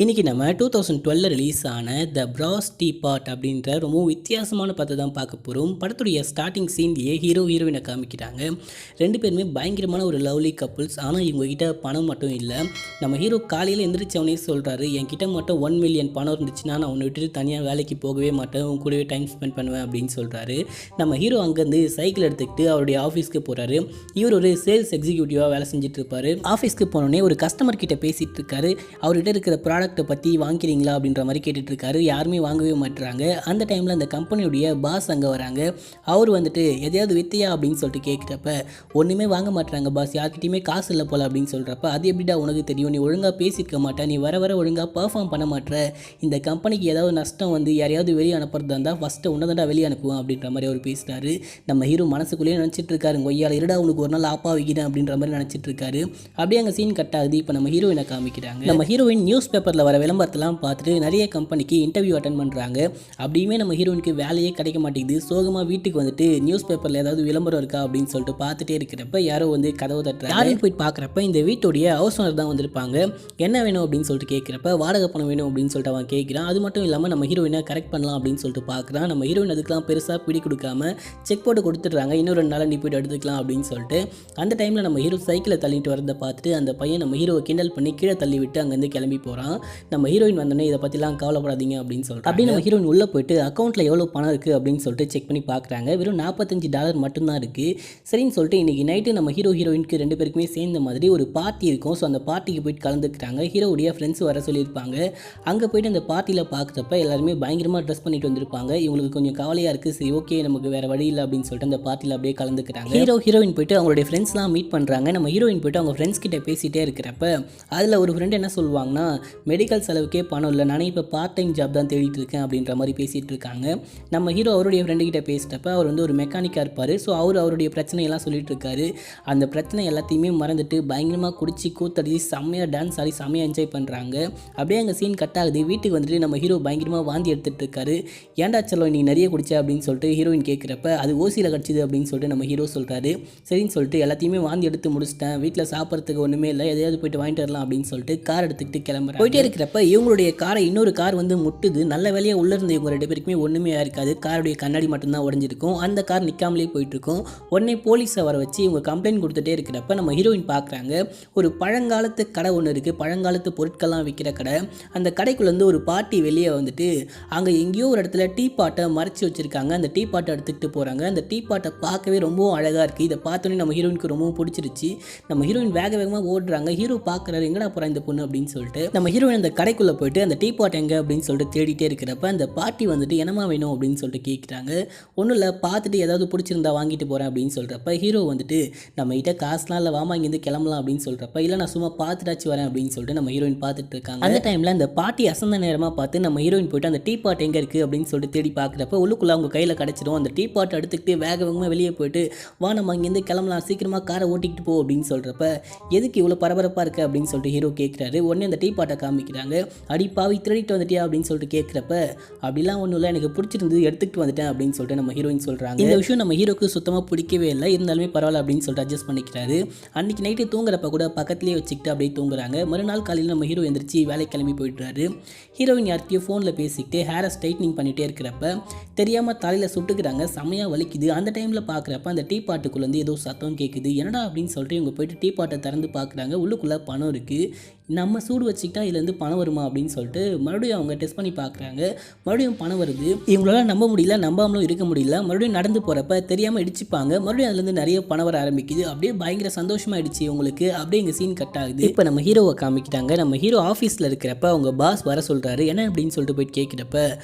இன்றைக்கி நம்ம 2012 ரிலீஸ் ஆன த பிராஸ் டீபாட் அப்படின்ற ரொம்ப வித்தியாசமான படத்தை தான் பார்க்க போகிறோம். படத்துடைய ஸ்டார்டிங் சீன்லேயே ஹீரோயினை காமிக்கிறாங்க. ரெண்டு பேருமே பயங்கரமான ஒரு லவ்லி கப்புள்ஸ். ஆனால் இவங்ககிட்ட பணம் மட்டும் இல்லை. நம்ம ஹீரோ காலையில் எந்திரிச்சவனே சொல்கிறாரு, என்கிட்ட மட்டும் 1 மில்லியன் பணம் இருந்துச்சுன்னா நான் உன்னை விட்டுட்டு தனியாக வேலைக்கு போகவே மாட்டேன், உன் கூடவே டைம் ஸ்பெண்ட் பண்ணுவேன் அப்படின்னு சொல்கிறாரு. நம்ம ஹீரோ அங்கேருந்து சைக்கிள் எடுத்துக்கிட்டு அவருடைய ஆஃபீஸ்க்கு போகிறாரு. இவர் ஒரு சேல்ஸ் எக்ஸிக்யூட்டிவாக வேலை செஞ்சுட்டு இருப்பார். ஆஃபீஸ்க்கு போனோடனே ஒரு கஸ்டமர் கிட்ட பேசிகிட்டு இருக்காரு. அவர்கிட்ட இருக்கிற ப்ராடக்ட்டை பற்றி வாங்கிறீங்களா அப்படின்ற மாதிரி கேட்டுட்டு இருக்காரு. யாருமே வாங்கவே மாட்டுறாங்க. அந்த டைமில் அந்த கம்பெனியுடைய பாஸ் அங்கே வராங்க. அவர் வந்துட்டு எதையாவது வித்தியா அப்படின்னு சொல்லிட்டு கேட்குறப்ப, ஒன்றுமே வாங்க மாட்டுறாங்க பாஸ், யார்கிட்டையுமே காசு இல்லை போல் அப்படின்னு சொல்கிறப்ப, அது எப்படிடா உனக்கு தெரியும், நீ ஒழுங்காக பேசியிருக்க மாட்டேன், நீ வர ஒழுங்காக பர்ஃபார்ம் பண்ண மாட்டேற, இந்த கம்பெனிக்கு ஏதாவது நஷ்டம் வந்து யாரையாவது வெளியே அனுப்புறதா இருந்தால் ஃபஸ்ட்டு உன்னதாண்டா வெளியே அனுப்புவேன் அப்படின்ற மாதிரி அவர் பேசுகிறாரு. நம்ம ஹீரோ மனசுக்குள்ளேயே நினச்சிட்டு இருக்காரு, கொய்யால் இருடா உனக்கு ஒரு நாள் ஆப்பா வைக்கிறேன் அப்படின்ற மாதிரி நினச்சிட்டு இருக்காரு. அப்படியே அங்கே சீன் கட் ஆகுது. இப்போ நம்ம ஹீரோயினை காமிக்கிறாங்க. நம்ம ஹீரோயின் நியூஸ் பேப்பரில் வர விளம்பரத்தெல்லாம் பார்த்துட்டு நிறைய கம்பெனிக்கு இன்டர்வியூ அட்டன் பண்ணுறாங்க. அப்படியுமே நம்ம ஹீரோயினுக்கு வேலையே கிடைக்க மாட்டேங்குது. சோகமாக வீட்டுக்கு வந்துட்டு நியூஸ் பேப்பரில் ஏதாவது விளம்பரம் இருக்கா அப்படின்னு சொல்லிட்டு பார்த்துட்டே இருக்கிறப்ப யாரோ வந்து கதவை தட்டுறாங்க. யாரையும் போய் பார்க்குறப்ப இந்த வீட்டுடைய ஹவுஸ் ஓனர் தான் வந்திருப்பாங்க. என்ன வேணும் அப்படின்னு சொல்லிட்டு கேட்குறப்ப, வாடகை பணம் வேணும் அப்படின்னு சொல்லிட்டு அவன் கேட்குறான். அது மட்டும் இல்லாமல் நம்ம ஹீரோயினை கரெக்ட் பண்ணலாம் அப்படின்னு சொல்லிட்டு பார்க்குறான். நம்ம ஹீரோயின் அதுக்கெலாம் பெருசாக பிடி கொடுக்காம செக் போட்டு கொடுத்துட்றாங்க. இன்னும் 2 நாள் நீ போய்ட்டு எடுத்துக்கலாம் அப்படின்னு சொல்லிட்டு. அந்த டைமில் நம்ம ஹீரோ சைக்கிளை தள்ளிட்டு வரதை பார்த்துட்டு அந்த பையன் நம்ம ஹீரோவை கிண்டல் பண்ணி கீழே தள்ளி விட்டு அங்கேருந்து கிளம்பி போகிறான். நம்ம ஹீரோயின் வந்தோடனே இதை பற்றிலாம் கவலைப்படாதீங்க அப்படின்னு சொல்லிட்டு அப்படியே நம்ம ஹீரோயின் உள்ளே போயிட்டு அக்கௌண்ட்டில் எவ்வளோ பணம் இருக்குது அப்படின்னு சொல்லிட்டு செக் பண்ணி பார்க்குறாங்க. வெறும் $45 மட்டும்தான் இருக்குது. சரின்னு சொல்லிட்டு இன்றைக்கி நைட்டு நம்ம ஹீரோயினுக்கு 2 பேருக்குமே சேர்ந்த மாதிரி ஒரு பார்ட்டி இருக்கும். ஸோ அந்த பார்ட்டிக்கு போயிட்டு கலந்துக்கிறாங்க. ஹீரோவுடைய ஃப்ரெண்ட்ஸ் வர சொல்லியிருப்பாங்க. அங்கே போயிட்டு அந்த பார்ட்டியில் பார்க்குறப்ப எல்லாருமே பயங்கரமாக ட்ரெஸ் பண்ணிட்டு வந்திருப்பாங்க. இவங்களுக்கு கொஞ்சம் கவலையாக இருக்குது. சரி ஓகே, நமக்கு வேறு வழி இல்லை அப்படின்னு சொல்லிட்டு அந்த பார்ட்டியில் அப்படியே கலந்துக்கிறாங்க. ஹீரோயின் போயிட்டு அவங்களுடைய ஃப்ரெண்ட்ஸ்லாம் மீட் பண்ணுறாங்க. நம்ம ஹீரோயின் போயிட்டு அவங்க ஃப்ரெண்ட்ஸ் கிட்ட பேசிகிட்டே இருக்கிறப்ப அதில் ஒரு ஃப்ரெண்ட் என்ன சொல்லுவாங்கன்னா, மெடிக்கல் செலவுக்கே பணம் இல்லை, நானே இப்போ பார்ட் டைம் ஜாப் தான் தேடிட்டு இருக்கேன் அப்படின்ற மாதிரி பேசிகிட்டு இருக்காங்க. நம்ம ஹீரோ அவருடைய ஃப்ரெண்டுக்கிட்ட பேசிட்டப்ப அவர் வந்து ஒரு மெக்கானிக்காக இருப்பார். ஸோ அவருடைய பிரச்சனையெல்லாம் சொல்லிட்டு இருக்காரு. அந்த பிரச்சனை எல்லாத்தையுமே மறந்துட்டு பயங்கரமாக குடிச்சு கூத்தடிச்சு செம்மையாக டான்ஸ் ஆடி செம்மையாக என்ஜாய் பண்ணுறாங்க. அப்படியே அங்கே சீன் கட் ஆகுது. வீட்டுக்கு வந்துட்டு நம்ம ஹீரோ பயங்கரமாக வாந்தி எடுத்துகிட்டு இருக்காரு. ஏன்டா செல்லம் நீ நிறைய குடிச்ச அப்படின்னு சொல்லிட்டு ஹீரோயின் கேட்குறப்ப, அது ஓசியில் கடிச்சிது அப்படின்னு சொல்லிட்டு நம்ம ஹீரோ சொல்கிறாரு. சரின்னு சொல்லிட்டு எல்லாத்தையுமே வாந்தி எடுத்து முடிச்சிட்டேன், வீட்டில் சாப்பிட்றதுக்கு ஒன்றுமே இல்லை, எதையாவது போயிட்டு வாங்கிட்டு வரலாம் அப்படின்னு சொல்லிட்டு கார் எடுத்துக்கிட்டு கிளம்புறாங்க. போயிட்டே இருக்கிறப்ப இவங்களுடைய காரை இன்னொரு கார் வந்து முட்டுது. நல்ல வேலையாக உள்ளே இருந்த இவங்க 2 பேருக்குமே ஒன்றுமே இருக்காது. காருடைய கண்ணாடி மட்டும்தான் உடஞ்சிருக்கும். அந்த கார் நிற்காமலே போயிட்டுருக்கும். உடனே போலீஸை வர வச்சு இவங்க கம்ப்ளைண்ட் கொடுத்துட்டே இருக்கிறப்ப நம்ம ஹீரோயின் பார்க்குறாங்க. ஒரு பழங்காலத்து கடை ஒன்று இருக்குது, பழங்காலத்து பொருட்கள்லாம் விற்கிற கடை. அந்த கடைக்குள்ளேருந்து ஒரு பாட்டி வெளியே வந்துட்டு அங்கே எங்கேயோ ஒரு இடத்துல டீ பாட்டை மறைச்சி வச்சுருக்காங்க. அந்த டீ பாட்டை எடுத்துக்கிட்டு போகிறாங்க. அந்த டீ பாட்டை பார்க்கவே ரொம்பவும் அழகாக இருக்குது. இதை பார்த்தோன்னே நம்ம ஹீரோயினுக்கு ரொம்பவும் பிடிச்சிருச்சு. நம்ம ஹீரோயின் வேகமாக ஓடுறாங்க. ஹீரோ பார்க்குறாரு, எங்கடா போகிறா இந்த பொண்ணு அப்படின்னு சொல்லிட்டு. நம்ம ஹீரோயின் அந்த கடைக்குள்ளே போயிட்டு அந்த டீ பாட் எங்கே அப்படின்னு சொல்லிட்டு தேடிட்டே இருக்கிறப்ப அந்த பாட்டி வந்துட்டு என்னமா வேணும் அப்படின்னு சொல்லிட்டு கேட்குறாங்க. ஒன்றும் இல்லை, பார்த்துட்டு ஏதாவது பிடிச்சிருந்தா வாங்கிட்டு போகிறேன் அப்படின்னு சொல்கிறப்ப ஹீரோ வந்துட்டு நம்ம கிட்ட காசுலாம் இல்லை, வாமா இங்கேருந்து கிளம்பலாம் அப்படின்னு சொல்கிறப்ப, இல்லை நான் சும்மா பார்த்துட்டாச்சு வரேன் அப்படின்னு சொல்லிட்டு நம்ம ஹீரோயின் பார்த்துட்டு இருக்காங்க. அந்த டைமில் அந்த பாட்டி அசந்த நேரமாக பார்த்து நம்ம ஹீரோயின் போயிட்டு அந்த டீ பாட் எங்கே இருக்குது அப்படின்னு சொல்லிட்டு தேடி பார்க்குறப்ப உள்ளுக்குள்ளே அவங்க கையில் கிடச்சிடும். அந்த டீ பாட் எடுத்துக்கிட்டு வேகமாக வெளியே போயிட்டு, வா நம்ம இங்கேருந்து கிளம்பலாம், சீக்கிரமாக காரை ஓட்டிக்கிட்டு போ அப்படின்னு சொல்கிறப்ப, எதுக்கு இவ்வளோ பரபரப்பாக இருக்குது அப்படின்னு சொல்லிட்டு ஹீரோ கேட்குறாரு. உடனே அந்த டீ பாட்டை காமிக்கிறாங்க. அடி பாவி திருடிட்டு வந்துட்டியா அப்படின்னு சொல்லிட்டு கேட்குறப்ப, அப்படிலாம் ஒன்றும் இல்லை, எனக்கு பிடிச்சிருந்தது எடுத்துகிட்டு வந்துட்டேன் அப்படின்னு சொல்லிட்டு நம்ம ஹீரோயின் சொல்கிறாங்க. இந்த விஷயம் நம்ம ஹீரோக்கு சுத்தமாக பிடிக்கவே இல்லை. இருந்தாலுமே பரவாயில்ல அப்படின்னு சொல்லிட்டு அட்ஜஸ்ட் பண்ணிக்கிறாரு. அன்றைக்கி நைட்டு தூங்குறப்ப கூட பக்கத்துலேயே வச்சுக்கிட்டு அப்படியே தூங்குறாங்க. மறுநாள் காலையில் நம்ம ஹீரோ எந்திரிச்சு வேலை கிளம்பி போயிடுறாரு. ஹீரோயின் யார்கிட்டயோ ஃபோனில் பேசிக்கிட்டு ஹேரை ஸ்ட்ரைட்னிங் பண்ணிகிட்டே இருக்கிறப்ப தெரியாமல் தலையில் சுட்டுக்கிறாங்க. செம்மையாக வலிக்குது. அந்த டைமில் பார்க்குறப்ப அந்த டீ பாட்டுக்குள்ளேருந்து ஏதோ சத்தம் கேட்குது. என்னடா அப்படின்னு சொல்லிட்டு இவங்க போயிட்டு டீ பாட்டை திறந்து பார்க்குறாங்க. உள்ளுக்குள்ளே பணம் இருக்குது. நம்ம சூடு வச்சுக்கிட்டா இதுலேருந்து பணம் வருமா அப்படின்னு சொல்லிட்டு மறுபடியும் அவங்க டெஸ்ட் பண்ணி பார்க்குறாங்க. மறுபடியும் பணம் வருது. இவங்களால நம்ப முடியல, நம்பாமலும் இருக்க முடியல. மறுபடியும் நடந்து போகிறப்ப தெரியாமல் இடிச்சுப்பாங்க. மறுபடியும் அதுலேருந்து நிறைய பணம் வர ஆரம்பிக்குது. அப்படியே பயங்கர சந்தோஷமாயிடுச்சு இவங்களுக்கு. அப்படியே எங்கள் சீன் கட் ஆகுது. இப்போ நம்ம ஹீரோவை காமிக்கிட்டாங்க. நம்ம ஹீரோ ஆஃபீஸில் இருக்கிறப்ப அவங்க பாஸ் வர சொல்கிறாரு. என்ன அப்படின்னு சொல்லிட்டு போயிட்டு கேட்குறப்ப,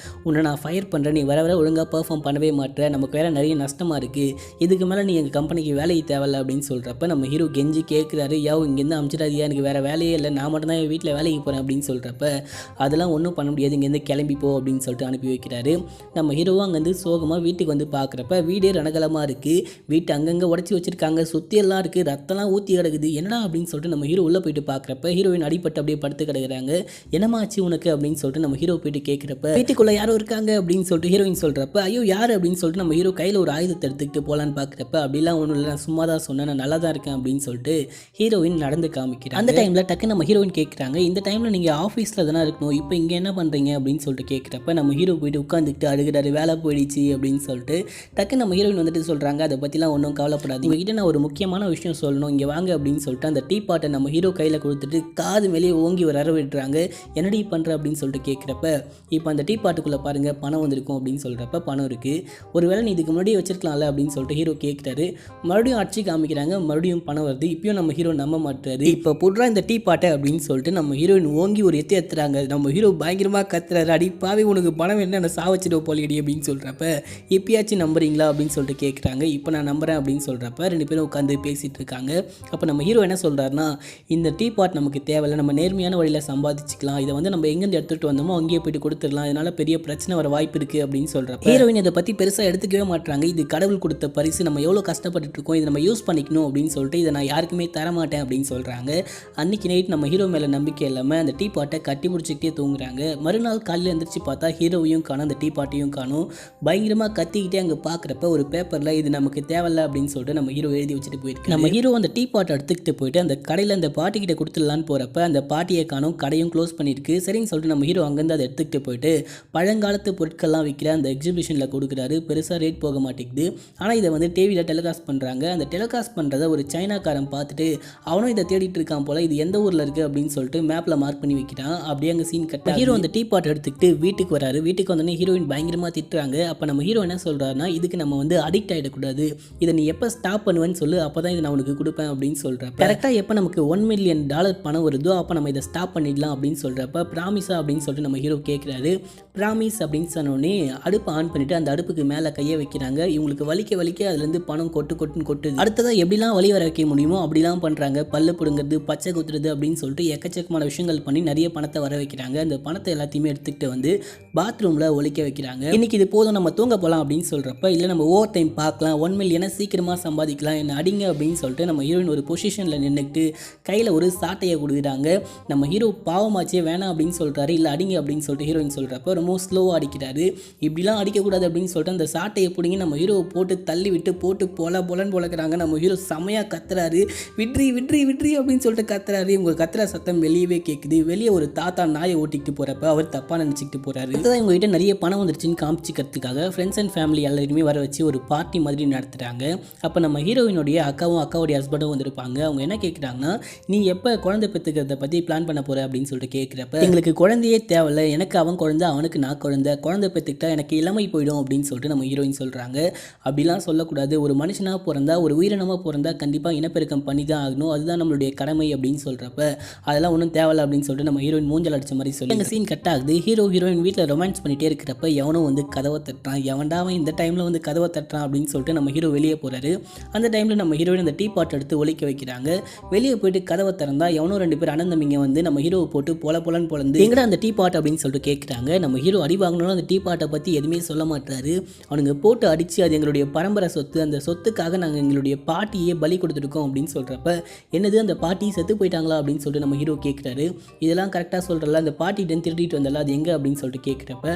உன்னை நான் ஃபயர் பண்ணுறேன், நீ வர ஒழுங்காக பர்ஃபார்ம் பண்ணவே மாட்டேற, நமக்கு வேறு நிறைய நஷ்டமாக இருக்குது, இதுக்கு மேலே நீ எங்கள் கம்பெனிக்கு வேலைக்கு தேவையில்லை அப்படின்னு சொல்கிறப்ப நம்ம ஹீரோ கெஞ்சி கேட்குறாரு, இங்கேருந்து அமிச்சிடாதியா, எனக்கு வேறு வேலையே இல்லை, நான் மட்டும் தான் என் வீட்டில் வேலைக்கு போகிறேன் அப்படின்னு சொல்கிறப்ப, அதெல்லாம் ஒன்றும் பண்ண முடியாது, இங்கேருந்து கிளம்பி போ அப்படின்னு சொல்லிட்டு அனுப்பி வைக்கிறாரு. நம்ம ஹீரோவும் அங்கேருந்து சோகமாக வீட்டுக்கு வந்து பார்க்குறப்ப வீடே ரணகலமாக இருக்குது. வீட்டு அங்கங்கே உடச்சி வச்சுருக்காங்க, சுற்றியெல்லாம் இருக்குது, ரத்தம்லாம் ஊற்றி கிடக்குது. என்னடா அப்படின்னு சொல்லிட்டு நம்ம ஹீரோ உள்ளே போயிட்டு பார்க்குறப்ப ஹீரோயின் அடிப்பட்டு அப்படியே படுத்து கிடக்குறாங்க. என்னமா ஆச்சு உனக்கு அப்படின்னு சொல்லிட்டு நம்ம ஹீரோ போயிட்டு கேட்குறப்ப, வீட்டுக்குள்ளே யாரும் இருக்காங்க அப்படின்னு சொல்லிட்டு ஹீரோயின் சொல்கிறப்ப, ஐயோ யார் அப்படின்னு சொல்லிட்டு நம்ம ஹீரோ கையில் ஒரு ஆயுதத்தை எடுத்துக்கிட்டு போகலான்னு பார்க்குறப்ப, அப்படிலாம் ஒன்றும் இல்லை, நான் சும்மா தான் சொன்னேன், நான் நல்லா தான் இருக்கேன் அப்படின்னு சொல்லிட்டு ஹீரோயின் நடந்து காமிக்கிறேன். அந்த டைமில் டக்கு நம்ம ஹீரோயின் ஹீரோயின் கேட்குறாங்க, இந்த டைமில் நீங்கள் ஆஃபீஸில் தானே இருக்கணும், இப்போ இங்கே என்ன பண்ணுறீங்க அப்படின்னு சொல்லிட்டு கேட்குறப்ப நம்ம ஹீரோ போயிட்டு உட்காந்துக்கிட்டு அழுகிறாரு, வேலை போயிடுச்சு அப்படின்னு சொல்லிட்டு. டக்கு நம்ம ஹீரோயின் வந்துட்டு சொல்கிறாங்க, அதை பற்றிலாம் ஒன்றும் கவலைப்படாது, உங்ககிட்ட நான் ஒரு முக்கியமான விஷயம் சொல்லணும், இங்கே வாங்க அப்படின்னு சொல்லிட்டு அந்த டீ பாட்டை நம்ம ஹீரோ கையில் கொடுத்துட்டு காது மேலேயே ஓங்கி வர விடுறாங்க. என்னடி பண்ணுற அப்படின்னு சொல்லிட்டு கேட்குறப்ப, இப்போ அந்த டீ பாட்டுக்குள்ளே பாருங்கள் பணம் வந்திருக்கும் அப்படின்னு சொல்கிறப்ப பணம் இருக்குது, ஒருவேளை நீ இதுக்கு முன்னாடியே வச்சிருக்கலாம்ல அப்படின்னு சொல்லிட்டு ஹீரோ கேட்குறாரு. மறுபடியும் அடிச்சு காமிக்கிறாங்க, மறுபடியும் பணம் வருது. இப்பயும் நம்ம ஹீரோ நம்ப மாட்டாரு. இப்போ புடுறா இந்த டீ பாட்டை அப்படின்னு சொல்லிட்டு நம்ம ஹீரோயின் ஓங்கி ஒரு எத்துறாங்க. நம்ம ஹீரோ பயங்கரமாக கத்துறாரு, அடி பாவி உனக்கு பணம் என்ன சாவச்சிடும் போலியடி அப்படின்னு சொல்கிறப்ப, எப்பயாச்சும் நம்புறீங்களா அப்படின்னு சொல்லிட்டு கேட்குறாங்க. இப்போ நான் நம்புறேன் அப்படின்னு சொல்கிறப்ப ரெண்டு பேரும் உட்காந்து பேசிகிட்டு இருக்காங்க. அப்போ நம்ம ஹீரோ என்ன சொல்கிறாருன்னா, இந்த டீ பாட் நமக்கு தேவையில்லை, நம்ம நேர்மையான வழியில் சம்பாதிச்சுக்கலாம், இதை வந்து நம்ம எங்கேருந்து எடுத்துகிட்டு வந்தோமோ அங்கேயே போயிட்டு கொடுத்துடலாம், இதனால் பெரிய பிரச்சனை வர வாய்ப்பு இருக்குது அப்படின்னு சொல்கிறப்ப ஹீரோயின் இதை பற்றி பெருசாக எடுத்துக்கவே மாட்டாங்க. இது கடவுள் கொடுத்த பரிசு, நம்ம எவ்வளோ கஷ்டப்பட்டு இருக்கோம், இதை நம்ம யூஸ் பண்ணிக்கணும் அப்படின்னு சொல்லிட்டு இதை நான் யாருக்குமே தரமாட்டேன் அப்படின்னு சொல்கிறாங்க. அன்றைக்கி நைட் நம்ம ஹீரோ மேலே நம்பிக்கை இல்லாமல் அந்த டீ பாட்டை கட்டி பிடிச்சிக்கிட்டே தூங்குறாங்க. மறுநாள் காலையில் எழுந்திரிச்சு பார்த்தா ஹீரோவையும் காணும், அந்த டீ பாட்டையும் காணும். பயங்கரமாக கத்திக்கிட்டே அங்கே பார்க்குறப்ப ஒரு பேப்பரில் இது நமக்கு தேவையில்லை அப்படின்னு சொல்லிட்டு நம்ம ஹீரோ எழுதி வச்சுட்டு போயிருக்கு. நம்ம ஹீரோ அந்த டீ பாட்டை எடுத்துக்கிட்டு போயிட்டு அந்த கடையில் அந்த பாட்டிக்கிட்ட கொடுத்துடலான்னு போகிறப்ப அந்த பாட்டியை காணும், கடையும் க்ளோஸ் பண்ணியிருக்கு. சரின்னு சொல்லிட்டு நம்ம ஹீரோ அங்கேருந்து அதை எடுத்துக்கிட்டு போயிட்டு பழங்காலத்து பொருட்கள்லாம் விற்கிற அந்த எக்ஸிபிஷனில் கொடுக்குறாரு. பெருசாக ரேட் போக மாட்டேங்குது. ஆனால் இதை வந்து டிவியில் டெலிகாஸ்ட் பண்ணுறாங்க. அந்த டெலிகாஸ்ட் பண்ணுறதை ஒரு சைனாக்காரன் பார்த்துட்டு அவனும் இதை தேடிட்டு இருக்கான் போல், இது எந்த ஊரில் இருக்குது அப்படின்னு சொல்லிட்டு மேப்பில் மார்க் பண்ணி வைக்கிறான். அப்படியே அங்கே சீன் கட்ட ஹீரோ அந்த டீ பாட் எடுத்துக்கிட்டு வீட்டுக்கு வராரு. வீட்டுக்கு வந்தோடனே ஹீரோயின் பயங்கரமாக திட்டுறாங்க. அப்போ நம்ம ஹீரோ என்ன சொல்கிறாருன்னா, இதுக்கு நம்ம வந்து அடிக்ட் ஆகிடக்கூடாது, இதை நீ எப்போ ஸ்டாப் பண்ணுவேன்னு சொல்லு, அப்போ தான் இதை நான் உனக்கு கொடுப்பேன் அப்படின்னு சொல்கிறப்ப கரெக்டாக எப்போ நமக்கு $1 மில்லியன் பணம் வருதோ அப்போ நம்ம இதை ஸ்டாப் பண்ணிடலாம் அப்படின்னு சொல்கிறப்ப ப்ராமிஸா அப்படின்னு சொல்லிட்டு நம்ம ஹீரோ கேட்குறாரு. ப்ராமிஸ் அப்படின்னு சொன்னோடனே அடுப்பை ஆன் பண்ணிவிட்டு அந்த அடுப்புக்கு மேலே கையை வைக்கிறாங்க. இவங்களுக்கு வலிக்க அதுலேருந்து பணம் கொட்டுன்னு கொட்டுது. அடுத்ததாக எப்படிலாம் வழி வர வைக்க முடியுமோ அப்படிலாம் பண்ணுறாங்க. பல்லு பிடுங்கிறது, பச்சை குத்துறது அப்படின்னு சொல்லிட்டு எக்கச்சக்கமான விஷயங்கள் பண்ணி நிறைய பணத்தை வர வைக்கிறாங்க. அந்த பணத்தை எல்லாத்தையுமே எடுத்துக்கிட்டு வந்து பாத்ரூமில் ஒழிக்க வைக்கிறாங்க. இன்னைக்கு இது போதும், நம்ம தூங்க போகலாம் அப்படின்னு சொல்கிறப்ப, இல்லை நம்ம ஓவர் டைம் பார்க்கலாம், 1 மில்லியனை சீக்கிரமாக சம்பாதிக்கலாம், என்ன அடிங்க அப்படின்னு சொல்லிட்டு நம்ம ஹீரோயின் ஒரு பொசிஷனில் நின்றுக்கிட்டு கையில் ஒரு சாட்டையை கொடுக்குறாங்க. நம்ம ஹீரோ பாவமாச்சே வேணாம் அப்படின்னு சொல்கிறாரு. இல்லை அடிங்க அப்படின்னு சொல்லிட்டு ஹீரோயின் சொல்கிறப்ப ரொம்ப ஸ்லோவாக அடிக்கிறாரு. இப்படிலாம் அடிக்கக்கூடாது அப்படின்னு சொல்லிட்டு அந்த சாட்டையை பிடிங்கி நம்ம ஹீரோவை போட்டு தள்ளி விட்டு போட்டு பொலன்னு பொழக்கிறாங்க. நம்ம ஹீரோ செமையாக கத்துறாரு, விட்ரி விட்ரி விட்ரி அப்படின்னு சொல்லிட்டு கத்துறாரு. இவங்க கத்துற சத்தம் வெளியவே கேட்குது. வெளியே ஒரு தாத்தா நாயை ஓட்டிக்கிட்டு போகிறப்ப அவர் தப்பாக நினச்சிக்கிட்டு போகிறாரு. அதுதான் இவங்ககிட்ட நிறைய பணம் வந்துருச்சுன்னு காமிச்சிக்கிறதுக்காக ஃப்ரெண்ட்ஸ் அண்ட் ஃபேமிலி எல்லாருமே வர வச்சு ஒரு பார்ட்டி மாதிரி நடத்துகிறாங்க. அப்போ நம்ம ஹீரோயினுடைய அக்காவுடைய ஹஸ்பண்டும் வந்திருப்பாங்க. அவங்க என்ன கேட்குறாங்கன்னா, நீ எப்போ குழந்தை பெற்றுக்கிறத பற்றி பிளான் பண்ண போகிற அப்படின்னு சொல்லிட்டு கேட்குறப்ப, எங்களுக்கு குழந்தையே தேவையில்லை, எனக்கு அவன் குழந்தை அவனுக்கு நான் குழந்தை பெற்றுக்கிட்டா எனக்கு இளமை போயிடும் அப்படின்னு சொல்லிட்டு நம்ம ஹீரோயின் சொல்கிறாங்க. அப்படிலாம் சொல்லக்கூடாது, ஒரு மனுஷனாக பிறந்தா ஒரு உயிரினமாக பிறந்தா கண்டிப்பாக இனப்பெருக்கம் பண்ணி தான் ஆகணும், அதுதான் நம்மளுடைய கடமை அப்படின்னு சொல்கிறப்ப அதெல்லாம் ஒன்றும் தேவையில்லை அப்படின்னு சொல்லிட்டு நம்ம ஹீரோயின் மூஞ்சல் அடித்த மாதிரி சொல்லி எங்கள் சீன் கட் ஆகுது. ஹீரோயின் வீட்டில் ரொமான்ஸ் பண்ணிகிட்டே இருக்கிறப்ப எவனும் வந்து கதவை தட்டுறான். எவன்டா அவன் இந்த டைமில் வந்து கதவை தட்டுறான் அப்படின்னு சொல்லிட்டு நம்ம ஹீரோ வெளியே போகிறாரு. அந்த டைமில் நம்ம ஹீரோயின் அந்த டீ பாட் எடுத்து ஒழிக்க வைக்கிறாங்க. வெளியே போயிட்டு கதவை திறந்தா எவனோ 2 பேர் அனந்தமிங்க வந்து நம்ம ஹீரோவை போட்டு பொலன்னு பொழந்து எங்கடா அந்த டீ பாட் அப்படின்னு சொல்லிட்டு கேட்குறாங்க. நம்ம ஹீரோ அடி வாங்கினாலும் அந்த டீ பாட்டை பற்றி எதுவுமே சொல்ல மாட்டாரு. அவனுங்க போட்டு அடித்து அது எங்களுடைய பரம்பரை சொத்து, அந்த சொத்துக்காக நாங்கள் எங்களுடைய பாட்டியே பலி கொடுத்துருக்கோம் அப்படின்னு சொல்கிறப்ப, என்னது அந்த பாட்டி செத்து போயிட்டாங்களா அப்படின்னு சொல்லிட்டு நம்ம ஹீரோ கேட்குறாரு. இதெல்லாம் கரெக்டாக சொல்கிறல, அந்த பாட்டிகிட்ட திருடிட்டு வந்தால அது எங்கே அப்படின்னு சொல்லிட்டு கேட்குறப்ப,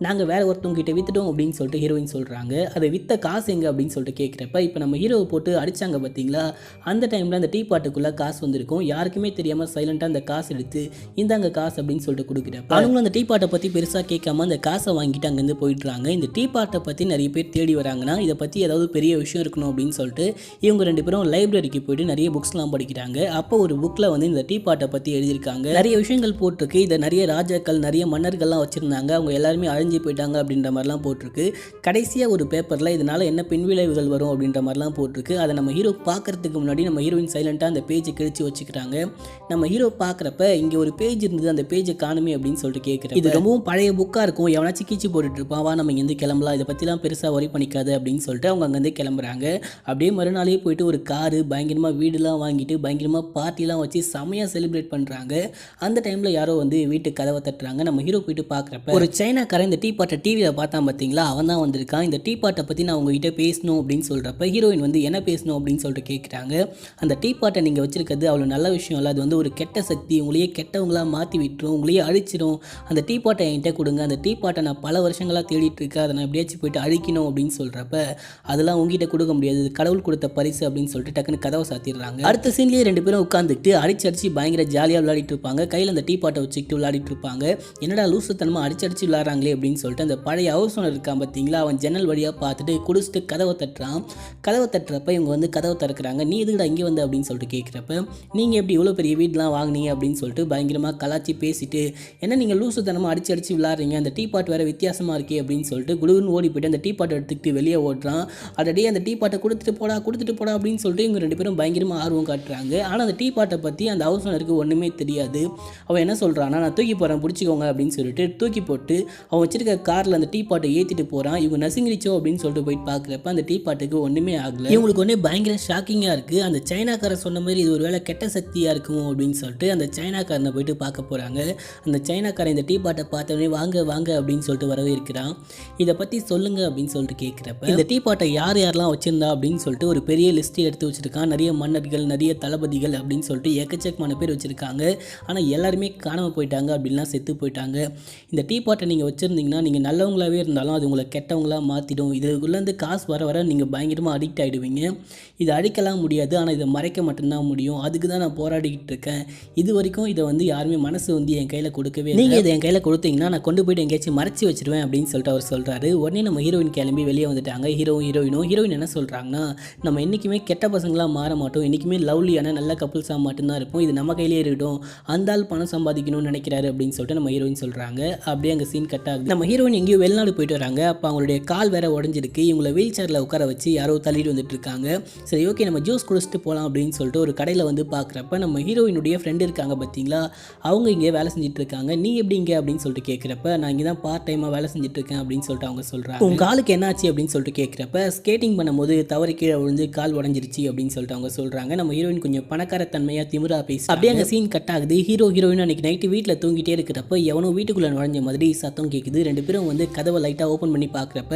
நாங்கள் வேறு ஒருத்தவங்கிட்ட விற்றுட்டோம் அப்படின்னு சொல்லிட்டு ஹீரோயின் சொல்கிறாங்க. அதை விற்ற காசு எங்கே அப்படின்னு சொல்லிட்டு கேட்குறப்ப, இப்போ நம்ம ஹீரோவை போட்டு அடித்தாங்க பார்த்தீங்களா, அந்த டைமில் அந்த டீ பாட்டுக்குள்ளே காசு வந்திருக்கும். யாருக்குமே தெரியாமல் சைலண்ட்டாக அந்த காசு எடுத்து இந்தாங்க காசு அப்படின்னு சொல்லிட்டு கொடுக்குறப்ப, அவங்களும் அந்த டீ பாட்டை பற்றி பெருசாக கேட்காம அந்த காசை வாங்கிட்டு அங்கேருந்து போயிடுறாங்க. இந்த டீ பாட்டை பற்றி நிறைய பேர் தேடி வராங்கன்னா இதை பற்றி ஏதாவது பெரிய விஷயம் இருக்கணும் அப்படின்னு சொல்லிட்டு இவங்க 2 பேரும் லைப்ரரிக்கு போயிட்டு நிறைய புக்ஸ்லாம் படிக்கிறாங்க. அப்போ ஒரு புக்கில் வந்து இந்த டீ பாட்டை பற்றி எழுதியிருக்காங்க. நிறைய விஷயங்கள் போட்டிருக்கு. இதை நிறைய ராஜாக்கள் நிறைய மன்னர்கள்லாம் வச்சுருந்தாங்க, அவங்க எல்லாருமே அழிஞ்சு போயிட்டாங்க அப்படின்ற மாதிரிலாம் போட்டிருக்கு. கடைசியாக ஒரு பேப்பரில் இதனால் என்ன பின்விளைவுகள் வரும் அப்படின்ற மாதிரிலாம் போட்டிருக்கு. அதை நம்ம ஹீரோ பார்க்கறதுக்கு முன்னாடி நம்ம ஹீரோயின் சைலண்ட்டாக அந்த பேஜை கிழிச்சு வச்சுக்கிறாங்க. நம்ம ஹீரோ பார்க்குறப்ப இங்கே ஒரு பேஜ் இருந்தது, அந்த பேஜை காணுமே அப்படின்னு சொல்லிட்டு கேட்குறேன். இது ரொம்பவும் பழைய புக்காக இருக்கும், எவனாச்சும் கீச்சு போட்டுட்டு இருப்பான், வா நம்ம இங்கேருந்து கிளம்பலாம், இதை பற்றிலாம் பெருசாக ஒரி பண்ணிக்காது அப்படின்னு சொல்லிட்டு அவங்க அங்கேருந்து கிளம்புறாங்க. அப்படியே மறுநாளே போயிட்டு ஒரு காரு பயங்கரமாக வீடுலாம் வாங்கிட்டு பயங்கரமாக பார்ட்டிலாம் வச்சு செமையாக செலிப்ரேட் பண்ணுறாங்க. அந்த டைமில் யாரோ வந்து வீட்டுக்கு கதவை தட்டுறாங்க. நம்ம ஹீரோ போயிட்டு பார்க்குறப்ப ஒரு சைனாக்காரன் இந்த டீ பாட்டை டிவியில் பார்த்தான் பார்த்தீங்களா, அவன் தான் வந்திருக்கான். இந்த டீ பாட்டை பற்றி நான் உங்ககிட்ட பேசணும் அப்படின்னு சொல்கிறப்ப ஹீரோயின் வந்து என்ன பேசணும் அப்படின்னு சொல்லிட்டு கேட்குறாங்க. அந்த டீ பாட்டை நீங்கள் வச்சிருக்கிறது அவ்வளோ நல்ல விஷயம் இல்லை, அது வந்து ஒரு கெட்ட சக்தி, உங்களையே கெட்டவங்களாக மாற்றி விட்டுரும், உங்களையே அழிச்சிடும், அந்த டீ பாட்டை என்கிட்ட கொடுங்க, அந்த டீ பாட்டை நான் பல வருஷங்களாக தேடிட்டு இருக்கேன், அதை நான் எப்படியாச்சும் போயிட்டு அழிக்கணும் அப்படின்னு சொல்கிறப்ப, அதெல்லாம் உங்ககிட்ட கொடுக்க முடியாது, கடவுள் கொடுத்த பரிசு அப்படின்னு சொல்லிட்டு டக்குன்னு கதவை சாத்திடுறாங்க. அடுத்த சீன்லேயே 2 பேரும் உட்காந்துக்கிட்டு அடிச்சு பயங்கர பயங்கர ஜாலியாக விளையாடிட்டு இருப்பாங்க. கையில் அந்த டீ பாட்டை வச்சுக்கிட்டு விளையாடிட்டு இருப்பாங்க. என்னடா லூசுத்தனமாக அடிச்சு விளையாடுறாங்களே அப்படின்னு சொல்லிட்டு அந்த பழைய ஹவுஸ் ஓனர் இருக்கான் பார்த்தீங்களா, அவன் ஜன்னல் வழியாக பார்த்துட்டு குடிச்சிட்டு கதவை தட்டுறான். கதவை தட்டுறப்ப இவங்க வந்து கதவை திறக்கிறாங்க. நீ எதுக்குடா இங்கே வந்து அப்படின்னு சொல்லிட்டு கேட்குறப்ப, நீங்கள் எப்படி இவ்வளோ பெரிய வீடெலாம் வாங்கினீங்க அப்படின்னு சொல்லிட்டு பயங்கரமாக கலாச்சி பேசிட்டு, என்ன நீங்கள் லூசுத்தனமாக அடிச்சு விளையாடுறீங்க, அந்த டீ பாட் வேறு வித்தியாசமாக இருக்கே அப்படின்னு சொல்லிட்டு குடுகுன்னு ஓடி போய்ட்டு அந்த டீ பாட்டை எடுத்துக்கிட்டு வெளியே ஓடுறான். ஆல்ரெடி அந்த டீ பாட்டை கொடுத்துட்டு போடா அப்படின்னு சொல்லிட்டு இவங்க 2 பேரும் பயங்கரமாக ஆர்வம் காட்டுறாங்க. ஆனால் அந்த டீ பாட்டை பற்றி அந்த ஹவுஸ் ஓனருக்கு ஒன்றுமே தெரியாது. அவன் என்ன சொல்கிறான்னா, நான் தூக்கி போகிறேன் பிடிச்சிக்கோங்க அப்படின்னு சொல்லிட்டு தூக்கி போட்டு அவன் வச்சிருக்க காரில் அந்த டீ பாட்டை ஏற்றிட்டு போகிறான். இவங்க நசுங்கிரிச்சோ அப்படின்னு சொல்லிட்டு போயிட்டு பார்க்குறப்ப அந்த டீ பாட்டுக்கு ஒன்றுமே ஆகலை. இவங்களுக்கு ஒன்றே பயங்கர ஷாக்கிங்காக இருக்குது. அந்த சைனாக்காரன் சொன்ன மாதிரி இது ஒரு வேளை கெட்ட சக்தியாக இருக்குமோ அப்படின்னு சொல்லிட்டு அந்த சைனாக்காரனை போயிட்டு பார்க்க போகிறாங்க. அந்த சைனாக்காரன் இந்த டீ பாட்டை பார்த்தோன்னே வாங்க அப்படின்னு சொல்லிட்டு வரவே இருக்கிறான். இதை பற்றி சொல்லுங்க அப்படின்னு சொல்லிட்டு கேட்குறப்ப, இந்த டீ பாட்டை யாரெல்லாம் வச்சிருந்தா அப்படின்னு சொல்லிட்டு ஒரு பெரிய லிஸ்ட் எடுத்து வச்சிருக்கான். நிறைய மன்னர்கள், நிறைய தளபதிகள் அப்படின்னு சொல்லிட்டு எக்கச்சக்கமான பேர் வச்சிருக்காங்க. ஆனால் எல்லாருமே காணாமல் போயிட்டாங்க, அப்படின்லாம் செத்து போயிட்டாங்க. இந்த டீ பாட்டை நீங்கள் வச்சுருந்தீங்கன்னா நீங்கள் நல்லவங்களாகவே இருந்தாலும் அது உங்களை கெட்டவங்களாக மாற்றிடும். இதுக்குள்ளேருந்து காசு வர நீங்கள் பயங்கரமாக அடிக்ட் ஆகிடுவீங்க. இதை அழிக்கலாம் முடியாது, ஆனால் இதை மறைக்க மட்டும்தான் முடியும். அதுக்கு தான் நான் போராடிக்கிட்டு இருக்கேன். இது வரைக்கும் இதை வந்து யாருமே மனசு வந்து என் கையில் கொடுக்கவே இல்லை. நீங்கள் இதை என் கையில் கொடுத்தீங்கன்னா நான் கொண்டு போய்ட்டு எங்கேயாச்சும் மறைச்சி வச்சிருவேன் அப்படின்னு சொல்லிட்டு அவர் சொல்கிறாரு. உடனே நம்ம ஹீரோயின் கிளம்பி வெளியே வந்துட்டாங்க. ஹீரோயின் என்ன சொல்கிறாங்கன்னா, நம்ம என்றைக்குமே கெட்ட பசங்களாக மாற மாட்டோம், என்றைக்குமே லவ்லியான நல்ல கப்புள்ஸாக மட்டும்தான் இருப்போம், இது நம்ம கையிலே இருக்கட்டும், அந்த ஆள் பணம் சம்பாதிக்கணும்னு நினைக்கிறாரு அப்படின்னு சொல்லிட்டு நம்ம ஹீரோயின் சொல்கிறாங்க. அப்படியே அங்கே சீன் கட் ஆகுது. நம்ம ஹீரோயின் எங்கேயோ வெளிநாடு போயிட்டு வராங்க. அப்போ அவங்களுடைய கால் வேற உடஞ்சிருக்கு. இவங்களை வீல் சேரில் உட்கார வச்சு யாரோ தள்ளிட்டு வந்துட்டு இருக்காங்க. சரி ஓகே நம்ம ஜூஸ் குடிச்சிட்டு போகலாம் அப்படின்னு சொல்லிட்டு ஒரு கடையில் வந்து பார்க்குறப்ப நம்ம ஹீரோயினுடைய ஃப்ரெண்டு இருக்காங்க பார்த்தீங்களா, அவங்க இங்கே வேலை செஞ்சுட்டு இருக்காங்க. நீ எப்படி இங்கே அப்படின்னு சொல்லிட்டு கேட்குறப்ப, நான் இங்கே தான் பார்ட் டைமாக வேலை செஞ்சுட்டு இருக்கேன் அப்படின்னு சொல்லிட்டு அவங்க சொல்கிறாங்க. உங்கள் காலுக்கு என்னாச்சு அப்படின்னு சொல்லிட்டு கேட்குறப்ப, ஸ்கேட்டிங் பண்ணும்போது தவறி கீழே விழுந்து கால் உடஞ்சிருச்சு அப்படின்னு சொல்லிட்டு அவங்க சொல்கிறாங்க. நம்ம ஹீரோயின் கொஞ்சம் பணக்கார தன்மையாக திமிரா பேசி அப்படியே அங்கே சீன் கட் ஆகுது. ஹீரோயின் அன்றைக்கி நைட்டு வீட்டில் தூங்கிட்டே இருக்கிறப்ப எவனோ வீட்டுக்குள்ளே நுழைஞ்ச மாதிரி சத்தம் கேட்குது. 2 பேரும் வந்து கதவை லைட்டாக ஓப்பன் பண்ணி பார்க்குறப்ப